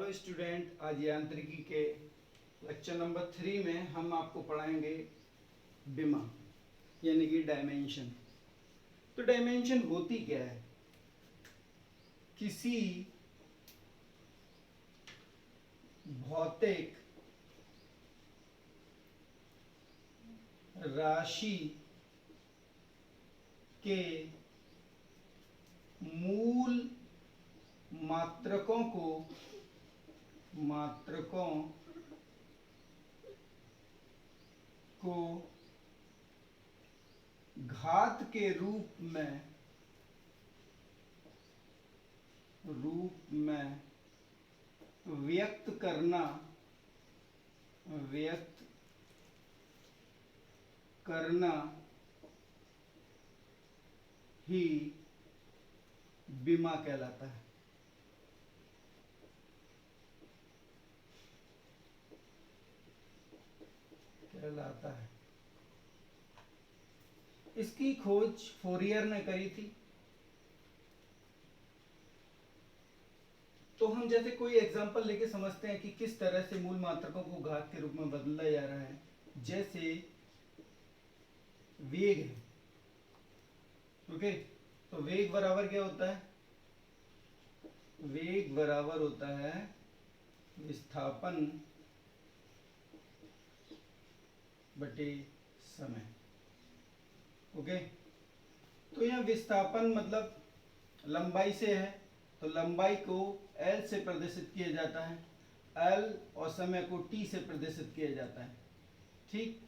Hello student, आज यांत्रिकी के लेक्चर नंबर 3 में हम आपको पढ़ाएंगे विमा यानी कि डायमेंशन। तो डायमेंशन होती क्या है? किसी भौतिक राशि के मूल मात्रकों को घात के रूप में व्यक्त करना ही विमा कहलाता है। इसकी खोज फोरियर ने करी थी। तो हम जैसे कोई एग्जांपल लेके समझते हैं कि किस तरह से मूल मात्रकों को घात के रूप में बदला जा रहा है। जैसे वेग है, ओके, तो वेग बराबर क्या होता है? वेग बराबर होता है विस्थापन बटे समय। ओके, तो यह विस्थापन मतलब लंबाई से है, तो लंबाई को L से प्रदर्शित किया जाता है, L और समय को T से प्रदर्शित किया जाता है। ठीक,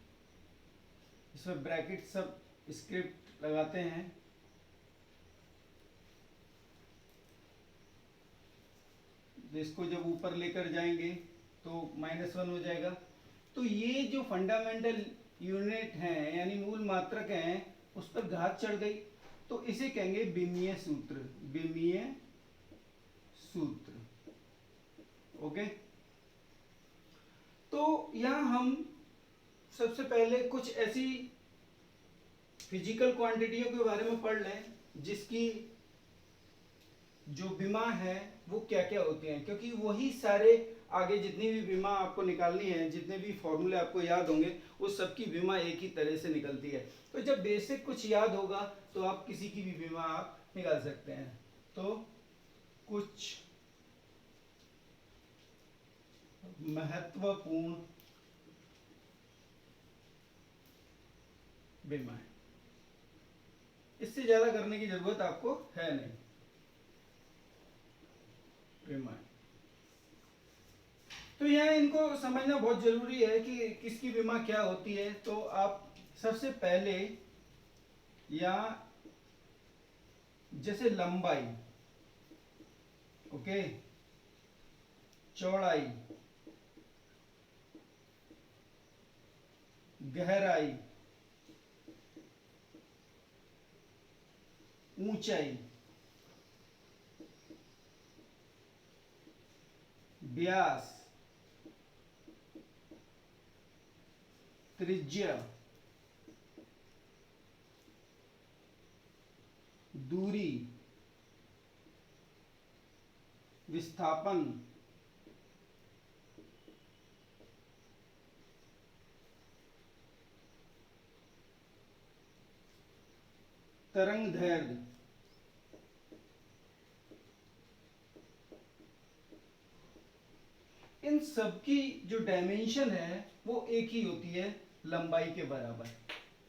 इसमें ब्रैकेट सब स्क्रिप्ट लगाते हैं। इसको जब ऊपर लेकर जाएंगे तो -1 हो जाएगा। तो ये जो फंडामेंटल यूनिट हैं यानी मूल मात्रक हैं, उस पर घात चढ़ गई, तो इसे कहेंगे विमीय सूत्र। ओके, तो यहां हम सबसे पहले कुछ ऐसी फिजिकल क्वांटिटियों के बारे में पढ़ लें जिसकी जो विमा है वो क्या क्या होते हैं, क्योंकि वही सारे आगे जितनी भी विमा आपको निकालनी है, जितने भी फॉर्मूले आपको याद होंगे, उस सबकी विमा एक ही तरह से निकलती है। तो जब बेसिक कुछ याद होगा तो आप किसी की भी विमा आप निकाल सकते हैं। तो कुछ महत्वपूर्ण विमा है, इससे ज्यादा करने की जरूरत आपको है नहीं। विमा, तो यहाँ इनको समझना बहुत जरूरी है कि किसकी विमा क्या होती है। तो आप सबसे पहले यहाँ जैसे लंबाई, ओके, चौड़ाई, गहराई, ऊंचाई, व्यास, त्रिज्या, दूरी, विस्थापन, तरंग दैर्ध्य, इन सबकी जो डायमेंशन है वो एक ही होती है, लंबाई के बराबर।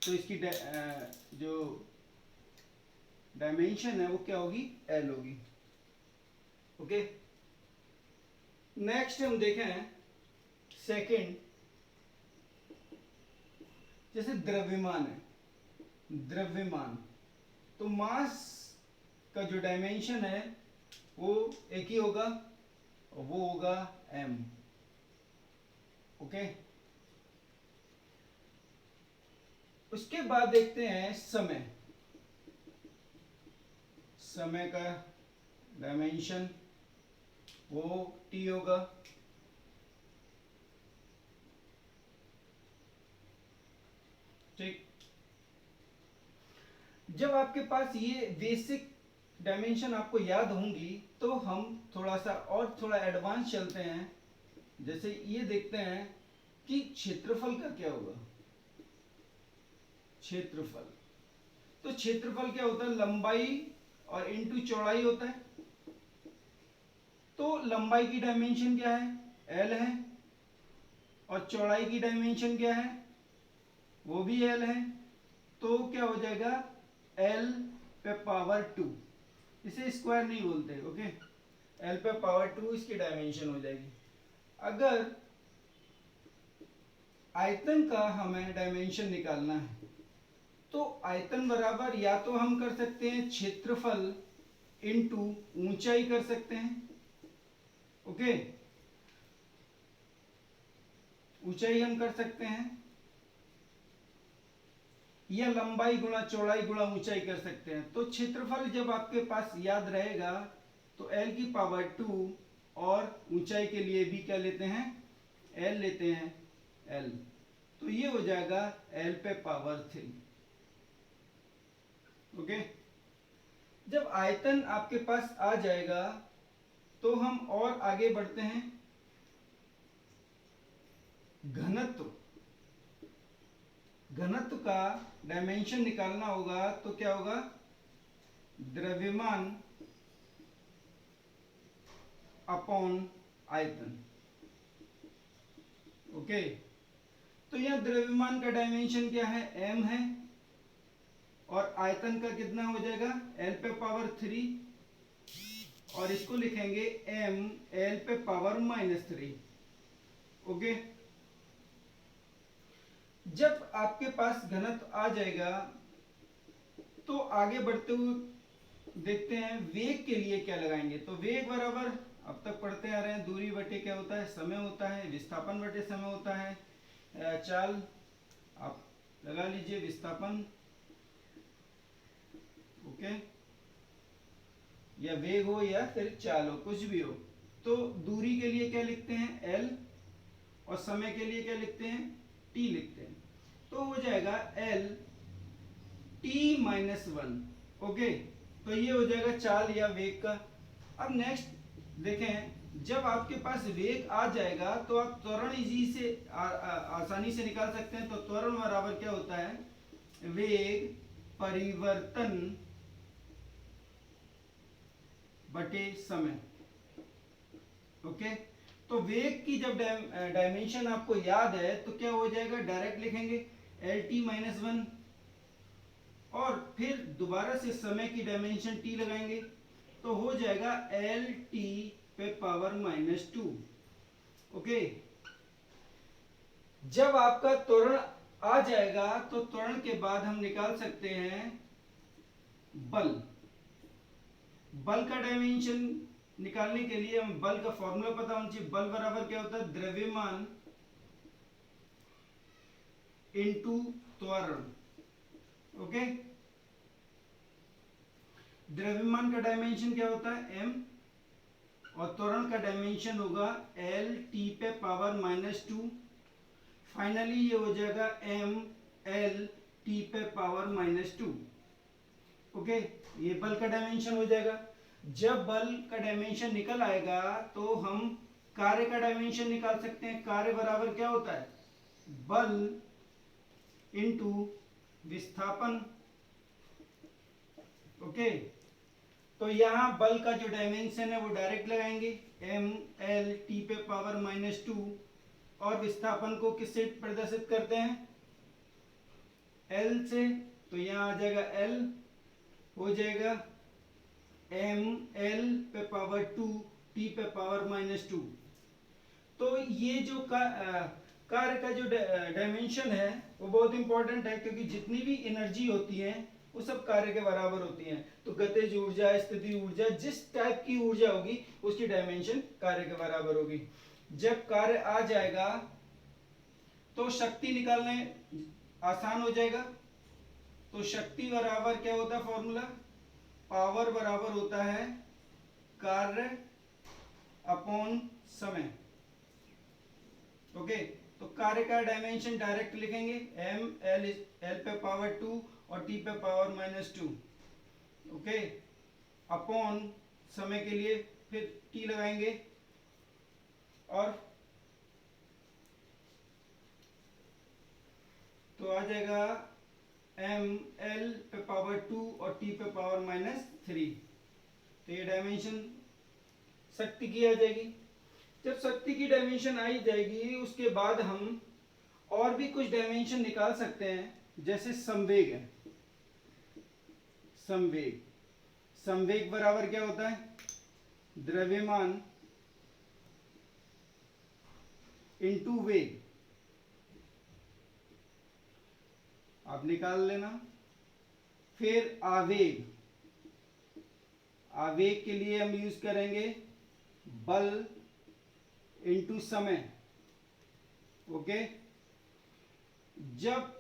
तो इसकी जो डायमेंशन है वो क्या होगी? L होगी। ओके, नेक्स्ट हम देखें सेकंड, जैसे द्रव्यमान है, द्रव्यमान, तो मास का जो डायमेंशन है वो एक ही होगा, और वो होगा m। ओके, उसके बाद देखते हैं समय। समय का डायमेंशन वो t होगा। ठीक, जब आपके पास ये बेसिक डायमेंशन आपको याद होंगी तो हम थोड़ा एडवांस चलते हैं। जैसे ये देखते हैं कि क्षेत्रफल का क्या होगा। क्षेत्रफल, तो क्षेत्रफल क्या होता है, लंबाई और इनटू चौड़ाई होता है। तो लंबाई की डायमेंशन क्या है, एल है, और चौड़ाई की डायमेंशन क्या है, वो भी एल है। तो क्या हो जाएगा, एल पे पावर 2, इसे स्क्वायर नहीं बोलते, ओके। एल पे पावर 2 इसकी डायमेंशन हो जाएगी। अगर आयतन का हमें डायमेंशन निकालना है तो आयतन बराबर या तो हम कर सकते हैं क्षेत्रफल इनटू ऊंचाई कर सकते हैं, ओके। ऊंचाई हम कर सकते हैं, या लंबाई गुणा चौड़ाई गुणा ऊंचाई कर सकते हैं। तो क्षेत्रफल जब आपके पास याद रहेगा तो एल की पावर 2, और ऊंचाई के लिए भी क्या लेते हैं, एल लेते हैं, एल। तो ये हो जाएगा एल पे पावर 3, ओके। जब आयतन आपके पास आ जाएगा तो हम और आगे बढ़ते हैं। घनत्व, घनत्व का डायमेंशन निकालना होगा तो क्या होगा, द्रव्यमान अपॉन आयतन, ओके। तो यहां द्रव्यमान का डायमेंशन क्या है, m है, और आयतन का कितना हो जाएगा, l पे पावर 3, और इसको लिखेंगे m l पे पावर -3, ओके। जब आपके पास घनत्व आ जाएगा तो आगे बढ़ते हुए देखते हैं वेग के लिए क्या लगाएंगे। तो वेग बराबर अब तक पढ़ते आ रहे हैं, दूरी बटे क्या होता है, समय होता है, विस्थापन बटे समय होता है। चाल आप लगा लीजिए, विस्थापन, ओके, या वेग हो या फिर चाल हो, कुछ भी हो। तो दूरी के लिए क्या लिखते हैं, l, और समय के लिए क्या लिखते हैं, t लिखते हैं। तो हो जाएगा l t-1, ओके। तो ये हो जाएगा चाल या वेग का। अब नेक्स्ट देखें, जब आपके पास वेग आ जाएगा तो आप त्वरण इजी से आसानी से निकाल सकते हैं। तो त्वरण बराबर क्या होता है, वेग परिवर्तन बटे समय, ओके। तो वेग की जब डायमेंशन आपको याद है तो क्या हो जाएगा, डायरेक्ट लिखेंगे lt-1, और फिर दोबारा से समय की डायमेंशन t लगाएंगे तो हो जाएगा lt पे पावर -2, ओके। जब आपका त्वरण आ जाएगा तो त्वरण के बाद हम निकाल सकते हैं बल। बल का डायमेंशन निकालने के लिए हम बल का फॉर्मूला पता होना चाहिए। बल बराबर क्या होता है, द्रव्यमान इनटू त्वरण, ओके। द्रव्यमान का डायमेंशन क्या होता है, m, और त्वरण का डायमेंशन होगा l t पे पावर -2। फाइनली ये हो जाएगा m l t पे पावर -2, ओके। ये बल का डायमेंशन हो जाएगा। जब बल का डायमेंशन निकल आएगा तो हम कार्य का डायमेंशन निकाल सकते हैं। कार्य बराबर क्या होता है, बल इनटू विस्थापन, ओके। तो यहां बल का जो डायमेंशन है वो डायरेक्ट लगाएंगे, m l t पे पावर -2, और विस्थापन को किससे प्रदर्शित करते हैं, l से। तो यहां आ जाएगा l हो जाएगा m l पे पावर 2 t पे पावर -2। तो ये जो कार्य का जो डायमेंशन है वो बहुत इंपॉर्टेंट है, क्योंकि जितनी भी एनर्जी होती है वो सब कार्य के बराबर होती हैं। तो गतिज ऊर्जा, स्थिति ऊर्जा, जिस टाइप की ऊर्जा होगी उसकी डायमेंशन कार्य के बराबर होगी। जब कार्य आ जाएगा तो शक्ति निकालने आसान हो जाएगा। तो शक्ति बराबर क्या होता है, फॉर्मूला, पावर बराबर होता है कार्य अपॉन समय, ओके। तो कार्य का डायमेंशन डायरेक्ट लिखेंगे, m l पे पावर 2 और t पे पावर -2, ओके। अपॉन समय के लिए फिर t लगाएंगे और तो आ जाएगा ml पे पावर 2 और t पे पावर -3। तो ये डायमेंशन शक्ति की आ जाएगी। जब शक्ति की डायमेंशन आई जाएगी उसके बाद हम और भी कुछ डायमेंशन निकाल सकते हैं, जैसे संवेग है। संवेग संवेग बराबर क्या होता है? द्रव्यमान इनटू वेग। आप निकाल लेना। फिर आवेग, आवेग के लिए हम यूज करेंगे बल इनटू समय। ओके, जब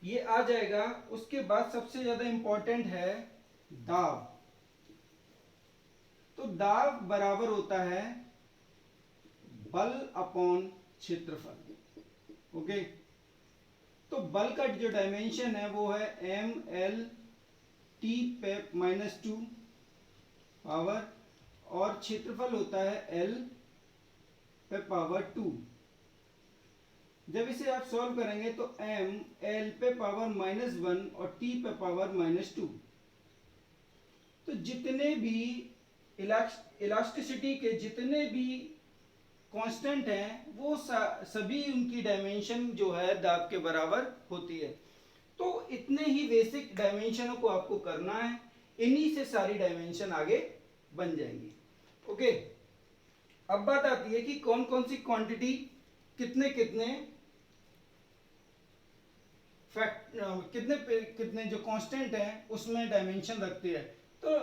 ये आ जाएगा उसके बाद सबसे ज्यादा इंपॉर्टेंट है दाब। तो दाब बराबर होता है बल अपॉन क्षेत्रफल। ओके, तो बल का जो डायमेंशन है वो है ml t पे -2 पावर और क्षेत्रफल होता है l पे पावर 2। जब इसे आप सॉल्व करेंगे तो m l पे पावर -1 और t पे पावर -2। तो जितने भी इलास्टिसिटी के जितने भी कांस्टेंट हैं वो सभी उनकी डायमेंशन जो है दाब के बराबर होती है। तो इतने ही बेसिक डायमेंशनों को आपको करना है, इन्हीं से सारी डायमेंशन आगे बन जाएंगी। ओके, अब बात आती है कि कौन कौन सी क्वांटिटी कितने कितने कितने जो कांस्टेंट हैं उसमें डायमेंशन रखती है। तो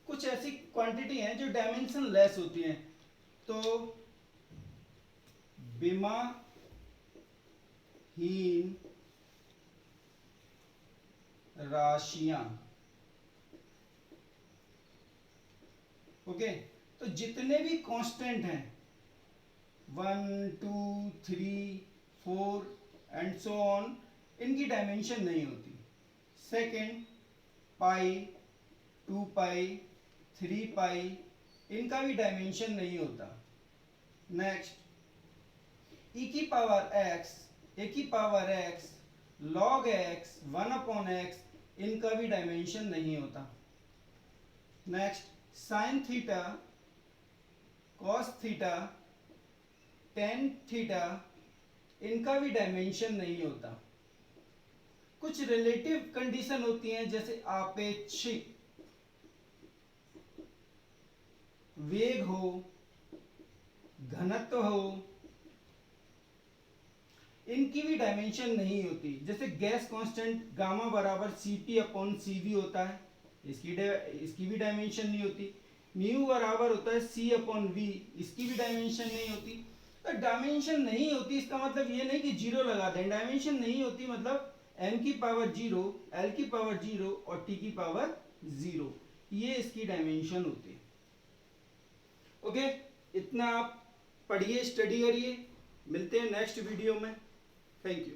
कुछ ऐसी क्वांटिटी हैं जो डायमेंशन लेस होती हैं। तो विमाहीन राशियां। ओके, तो जितने भी कांस्टेंट हैं 1 2 3 4 एंड सो ऑन, इनकी डायमेंशन नहीं होती। सेकेंड, पाई, 2 पाई, 3 पाई, इनका भी डायमेंशन नहीं होता। नेक्स्ट, e की पावर x, a की power x, log x, 1/x, इनका भी डायमेंशन नहीं होता। Next, sine theta, cos theta, tan theta, इनका भी डायमेंशन नहीं होता। कुछ रिलेटिव कंडीशन होती हैं, जैसे आपेक्षिक वेग हो, घनत्व हो, इनकी भी डायमेंशन नहीं होती। जैसे गैस कांस्टेंट गामा बराबर Cp अपॉन Cv होता है, इसकी भी डायमेंशन नहीं होती। म्यू बराबर होता है C अपॉन V, इसकी भी डायमेंशन नहीं होती। तो डायमेंशन नहीं होती इसका मतलब ये नहीं कि जीरो लगा दें। डायमेंशन नहीं होती मतलब m की पावर 0, l की पावर 0 और t की पावर 0, ये इसकी डायमेंशन होती है। ओके, इतना आप पढ़िए, स्टडी करिए। मिलते हैं नेक्स्ट वीडियो में। Thank you.